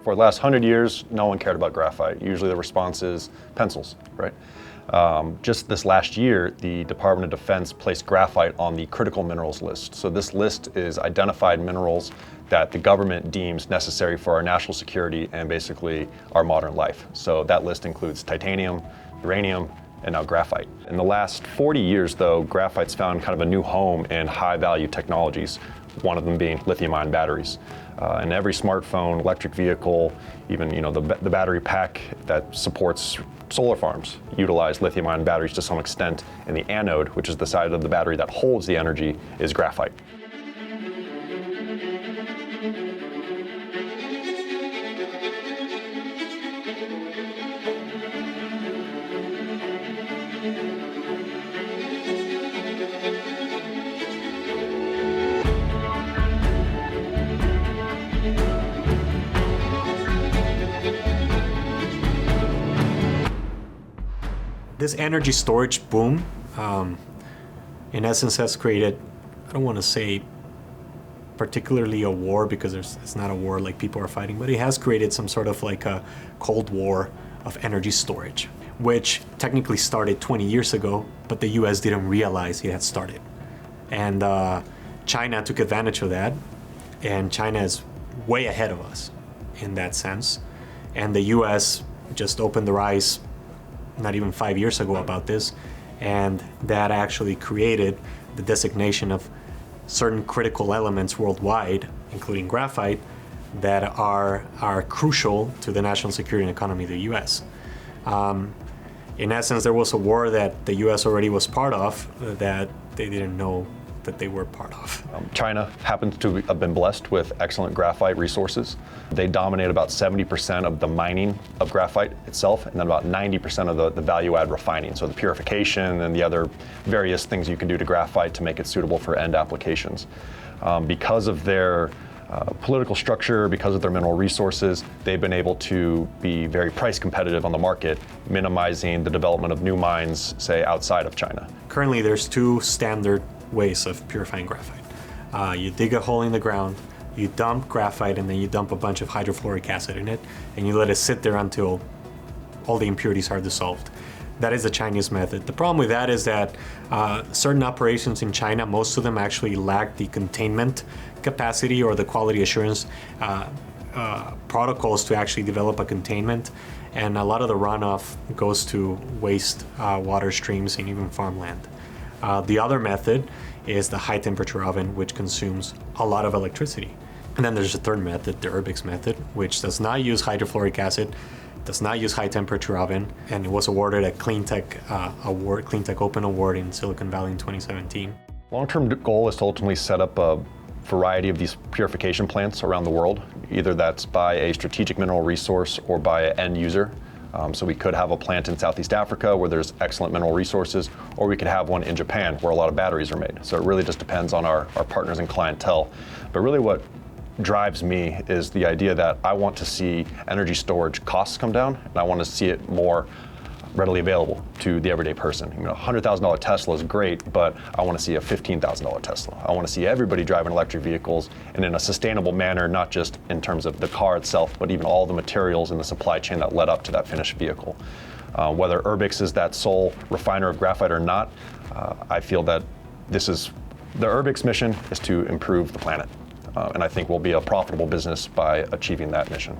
For the last 100 years, no one cared about graphite. Usually the response is pencils, right? Just this last year, the Department of Defense placed graphite on the critical minerals list. So this list is identified minerals that the government deems necessary for our national security and basically our modern life. So that list includes titanium, uranium, and now graphite. In the last 40 years, though, graphite's found kind of a new home in high-value technologies, one of them being lithium-ion batteries. And every smartphone, electric vehicle, even the battery pack that supports solar farms utilize lithium-ion batteries to some extent, and the anode, which is the side of the battery that holds the energy, is graphite. This energy storage boom, in essence, has created, I don't want to say particularly a war, because it's not a war like people are fighting, but it has created some sort of like a Cold War of energy storage, which technically started 20 years ago, but the US didn't realize it had started. And China took advantage of that, and China is way ahead of us in that sense. And the US just opened their eyes not even 5 years ago about this, and that actually created the designation of certain critical elements worldwide, including graphite, that are crucial to the national security and economy of the US. In essence, there was a war that the US already was part of that they didn't know that they were part of. China happens to have been blessed with excellent graphite resources. They dominate about 70% of the mining of graphite itself, and then about 90% of the value-add refining, so the purification and the other various things you can do to graphite to make it suitable for end applications. Because of their political structure, because of their mineral resources, they've been able to be very price competitive on the market, minimizing the development of new mines, say, outside of China. Currently, there's two standard ways of purifying graphite. You dig a hole in the ground, you dump graphite, and then you dump a bunch of hydrofluoric acid in it, and you let it sit there until all the impurities are dissolved. That is the Chinese method. The problem with that is that certain operations in China, most of them actually lack the containment capacity or the quality assurance protocols to actually develop a containment, and a lot of the runoff goes to waste water streams and even farmland. The other method is the high temperature oven, which consumes a lot of electricity. And then there's a third method, the Urbix method, which does not use hydrofluoric acid, does not use high temperature oven, and it was awarded a Cleantech Open Award in Silicon Valley in 2017. Long-term goal is to ultimately set up a variety of these purification plants around the world. Either that's by a strategic mineral resource or by an end user. So we could have a plant in Southeast Africa where there's excellent mineral resources, or we could have one in Japan where a lot of batteries are made. So it really just depends on our partners and clientele. But really what drives me is the idea that I want to see energy storage costs come down, and I want to see it more readily available to the everyday person. $100,000 Tesla is great, but I want to see a $15,000 Tesla. I want to see everybody driving electric vehicles and in a sustainable manner, not just in terms of the car itself, but even all the materials in the supply chain that led up to that finished vehicle. Whether Urbix is that sole refiner of graphite or not, I feel that the Urbix mission is to improve the planet. And I think we'll be a profitable business by achieving that mission.